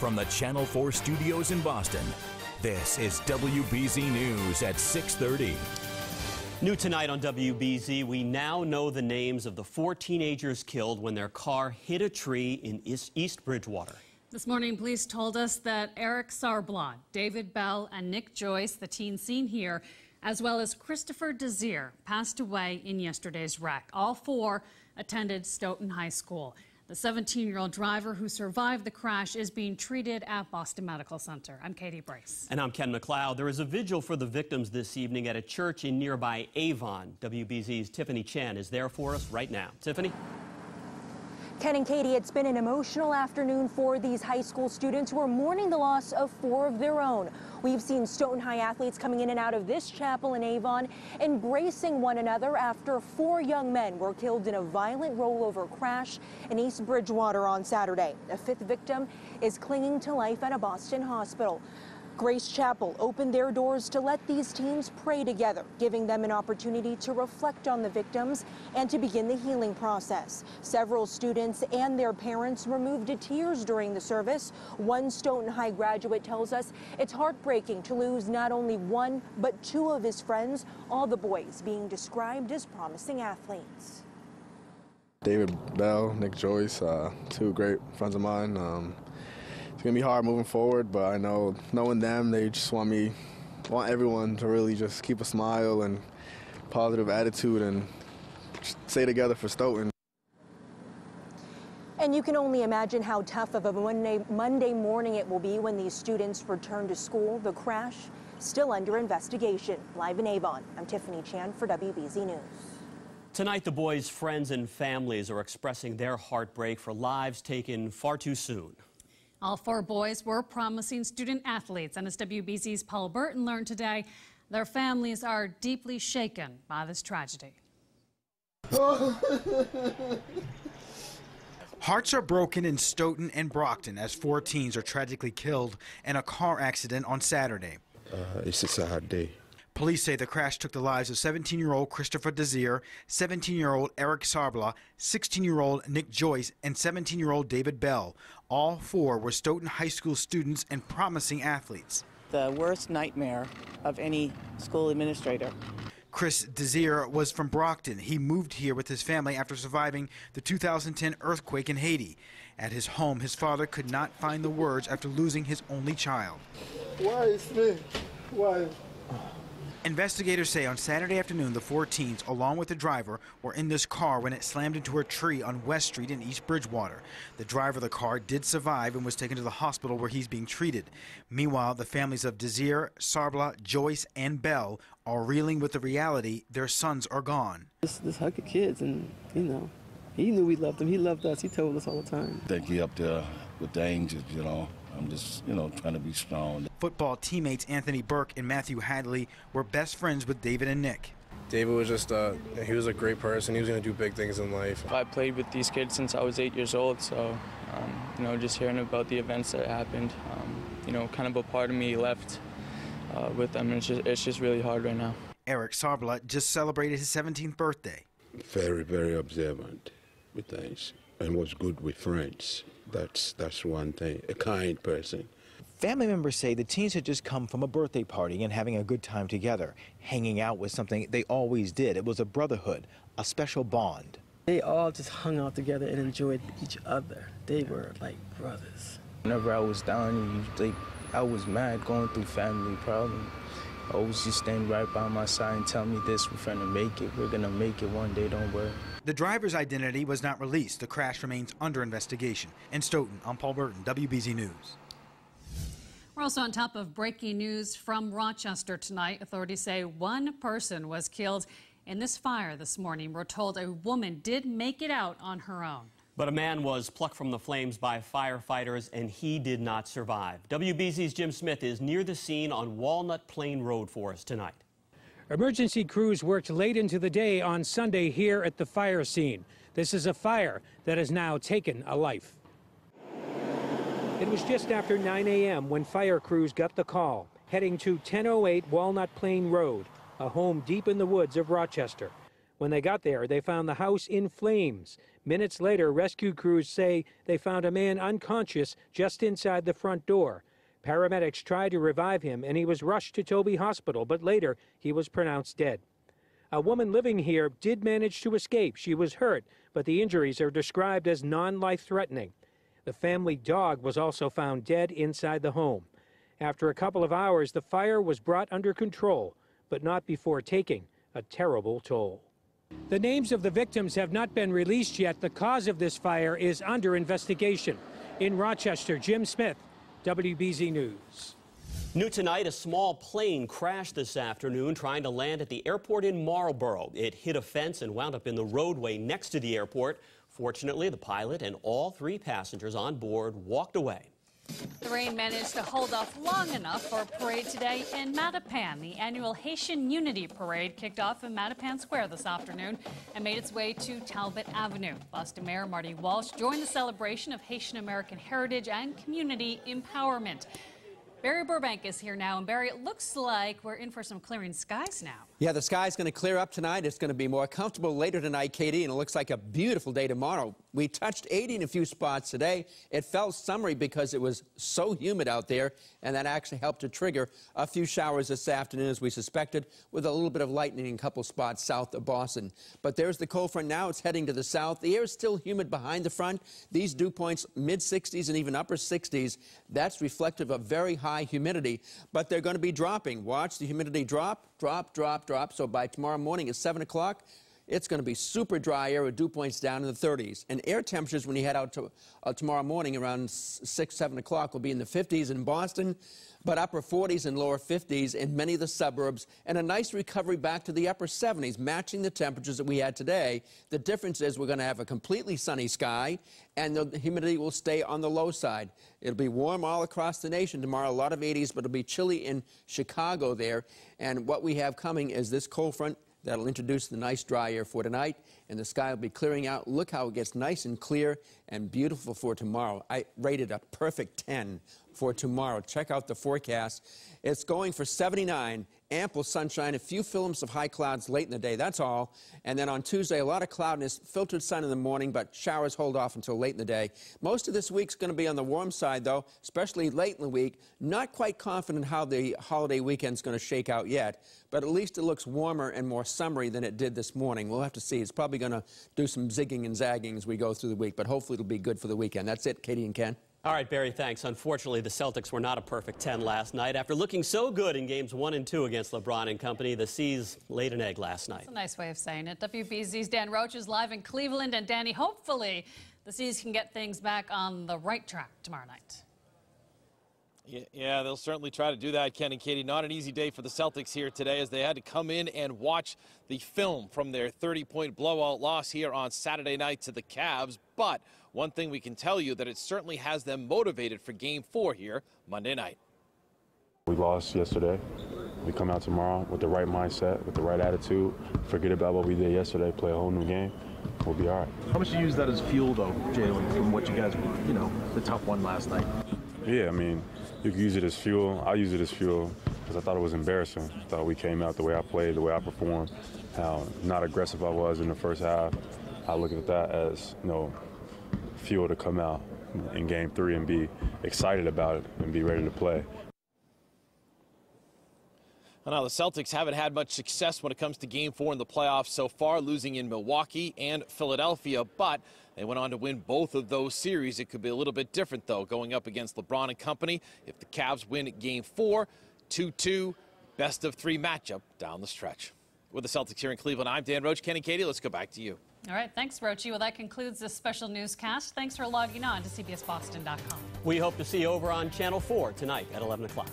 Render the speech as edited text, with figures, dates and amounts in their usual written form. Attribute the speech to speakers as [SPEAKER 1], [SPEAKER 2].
[SPEAKER 1] from the Channel 4 studios in Boston, this is WBZ News at 6:30.
[SPEAKER 2] New tonight on WBZ, we now know the names of the 4 teenagers killed when their car hit a tree in East Bridgewater.
[SPEAKER 3] This morning, police told us that Eric Sarblot, David Bell, and Nick Joyce, the teen seen here, as well as Christopher Desir, passed away in yesterday's wreck. All 4 attended Stoughton High School. The 17-year-old driver who survived the crash is being treated at Boston Medical Center. I'm Katie Brace.
[SPEAKER 2] And I'm Ken McLeod. There is a vigil for the victims this evening at a church in nearby Avon. WBZ's Tiffany Chan is there for us right now. Tiffany?
[SPEAKER 4] Ken and Katie, it's been an emotional afternoon for these high school students who are mourning the loss of 4 of their own. We've seen Stoughton High athletes coming in and out of this chapel in Avon, embracing one another after 4 young men were killed in a violent rollover crash in East Bridgewater on Saturday. A 5th victim is clinging to life at a Boston hospital. Grace Chapel opened their doors to let these teens pray together, giving them an opportunity to reflect on the victims and to begin the healing process. Several students and their parents were moved to tears during the service. One Stoughton High graduate tells us it's heartbreaking to lose not only 1, but 2 of his friends, all the boys being described as promising athletes.
[SPEAKER 5] David Bell, Nick Joyce, 2 great friends of mine. It's gonna be hard moving forward, but I know knowing them, they just want everyone to really just keep a smile and positive attitude and stay together for Stoughton.
[SPEAKER 4] And you can only imagine how tough of a Monday morning it will be when these students return to school. The crash still under investigation. Live in Avon, I'm Tiffany Chan for WBZ News.
[SPEAKER 2] Tonight, the boys' friends and families are expressing their heartbreak for lives taken far too soon.
[SPEAKER 3] All 4 boys were promising student athletes, and as WBZ's Paul Burton learned today, their families are deeply shaken by this tragedy.
[SPEAKER 6] Hearts are broken in Stoughton and Brockton as 4 teens are tragically killed in a car accident on Saturday.
[SPEAKER 7] It's a sad day.
[SPEAKER 6] Police say the crash took the lives of 17-year-old Christopher Desir, 17-year-old Eric Sarblot, 16-year-old Nick Joyce, and 17-year-old David Bell. All 4 were Stoughton High School students and promising athletes.
[SPEAKER 8] The worst nightmare of any school administrator.
[SPEAKER 6] Chris Desir was from Brockton. He moved here with his family after surviving the 2010 earthquake in Haiti. At his home, his father could not find the words after losing his only child.
[SPEAKER 7] Why is me? Why?
[SPEAKER 6] Investigators say on Saturday afternoon, the 4 teens, along with the driver, were in this car when it slammed into a tree on West Street in East Bridgewater. The driver of the car did survive and was taken to the hospital where he's being treated. Meanwhile, the families of Desir, Sarblot, Joyce, and Bell are reeling with the reality their sons are gone.
[SPEAKER 9] This hug of kids, and, you know, he knew we loved him. He loved us. He told us all the time.
[SPEAKER 10] I think he up there with the angels, you know. I'm just, trying to be strong.
[SPEAKER 6] Football teammates Anthony Burke and Matthew Hadley were best friends with David and Nick.
[SPEAKER 5] David was just, he was a great person. He was going to do big things in life.
[SPEAKER 11] I played with these kids since I was 8 years old, so, just hearing about the events that happened, kind of a part of me left with them. And it's just really hard right now.
[SPEAKER 6] Eric Sarblot just celebrated his 17th birthday.
[SPEAKER 7] Very, very observant with things and was good with friends. That's one thing, a kind person.
[SPEAKER 12] Family members say the teens had just come from a birthday party and having a good time together. Hanging out was something they always did. It was a brotherhood, a special bond.
[SPEAKER 9] They all just hung out together and enjoyed each other. They were like brothers.
[SPEAKER 11] Whenever I was down, I was mad going through family problems. Always just stand right by my side and tell me this, we're gonna make it, we're gonna make it one day, don't worry.
[SPEAKER 6] The driver's identity was not released. The crash remains under investigation. In Stoughton, I'm Paul Burton, WBZ News.
[SPEAKER 3] We're also on top of breaking news from Rochester tonight. Authorities say 1 person was killed in this fire this morning. We're told a woman did make it out on her own.
[SPEAKER 2] But a man was plucked from the flames by firefighters, and he did not survive. WBZ's Jim Smith is near the scene on Walnut Plain Road for us tonight.
[SPEAKER 13] Emergency crews worked late into the day on Sunday here at the fire scene. This is a fire that has now taken a life. It was just after 9 a.m. when fire crews got the call, heading to 1008 Walnut Plain Road, a home deep in the woods of Rochester. When they got there, they found the house in flames. Minutes later, rescue crews say they found a man unconscious just inside the front door. Paramedics tried to revive him, and he was rushed to Toby Hospital, but later he was pronounced dead. A woman living here did manage to escape. She was hurt, but the injuries are described as non-life-threatening. The family dog was also found dead inside the home. After a couple of hours, the fire was brought under control, but not before taking a terrible toll. The names of the victims have not been released yet. The cause of this fire is under investigation. In Rochester, Jim Smith, WBZ News.
[SPEAKER 2] New tonight, a small plane crashed this afternoon trying to land at the airport in Marlboro. It hit a fence and wound up in the roadway next to the airport. Fortunately, the pilot and all 3 passengers on board walked away.
[SPEAKER 3] The rain managed to hold off long enough for a parade today in Mattapan. The annual Haitian Unity Parade kicked off in Mattapan Square this afternoon and made its way to Talbot Avenue. Boston Mayor Marty Walsh joined the celebration of Haitian American heritage and community empowerment. Barry Burbank is here now, and Barry, it looks like we're in for some clearing skies now.
[SPEAKER 14] Yeah, the sky's going to clear up tonight. It's going to be more comfortable later tonight, Katie, and it looks like a beautiful day tomorrow. We touched 80 in a few spots today. It felt summery because it was so humid out there, and that actually helped to trigger a few showers this afternoon, as we suspected, with a little bit of lightning in a couple spots south of Boston. But there's the cold front now. It's heading to the south. The air is still humid behind the front. These dew points, mid-60s and even upper 60s. That's reflective of very high humidity, but they're going to be dropping. Watch the humidity drop, drop, drop, drop. So by tomorrow morning at 7 o'clock, it's going to be super dry air with dew points down in the 30s. And air temperatures when you head out to, tomorrow morning around 6, 7 o'clock will be in the 50s in Boston, but upper 40s and lower 50s in many of the suburbs, and a nice recovery back to the upper 70s, matching the temperatures that we had today. The difference is we're going to have a completely sunny sky, and the humidity will stay on the low side. It'll be warm all across the nation tomorrow, a lot of 80s, but it'll be chilly in Chicago there. And what we have coming is this cold front that'll introduce the nice dry air for tonight, and the sky will be clearing out. Look how it gets nice and clear and beautiful for tomorrow. I rated a perfect 10 for tomorrow. Check out the forecast. It's going for 79, ample sunshine, a few films of high clouds late in the day, that's all. And then on Tuesday, a lot of cloudiness, filtered sun in the morning, but showers hold off until late in the day. Most of this week's going to be on the warm side, though, especially late in the week. Not quite confident how the holiday weekend's going to shake out yet, but at least it looks warmer and more summery than it did this morning. We'll have to see. It's probably going to do some zigging and zagging as we go through the week, but hopefully it'll be good for the weekend. That's it, Katie and Ken.
[SPEAKER 2] All right, Barry, thanks. Unfortunately, the Celtics were not a perfect 10 last night. After looking so good in games 1 and 2 against LeBron and company, the C's laid an egg last night.
[SPEAKER 3] That's a nice way of saying it. WBZ's Dan Roach is live in Cleveland, and Danny, hopefully the C's can get things back on the right track tomorrow night.
[SPEAKER 15] Yeah, they'll certainly try to do that, Ken and Katie. Not an easy day for the Celtics here today, as they had to come in and watch the film from their 30-point blowout loss here on Saturday night to the Cavs. But one thing we can tell you, that it certainly has them motivated for Game 4 here Monday night.
[SPEAKER 16] We lost yesterday. We come out tomorrow with the right mindset, with the right attitude, forget about what we did yesterday, play a whole new game. We'll be all right.
[SPEAKER 17] How much do you use that as fuel, though, Jalen, from what you guys, the tough one last night?
[SPEAKER 16] Yeah, I mean, you can use it as fuel. I use it as fuel because I thought it was embarrassing. I thought we came out the way I played, the way I performed, how not aggressive I was in the first half. I look at that as, fuel to come out in Game 3 and be excited about it and be ready to play.
[SPEAKER 15] Well, now the Celtics haven't had much success when it comes to Game 4 in the playoffs so far, losing in Milwaukee and Philadelphia, but they went on to win both of those series. It could be a little bit different, though, going up against LeBron and company. If the Cavs win Game 4, 2-2, best-of-3 matchup down the stretch. With the Celtics here in Cleveland, I'm Dan Roach. Ken and Katie, let's go back to you.
[SPEAKER 3] All right, thanks, Roachie. Well, that concludes this special newscast. Thanks for logging on to CBSBoston.com.
[SPEAKER 2] We hope to see you over on Channel 4 tonight at 11 o'clock.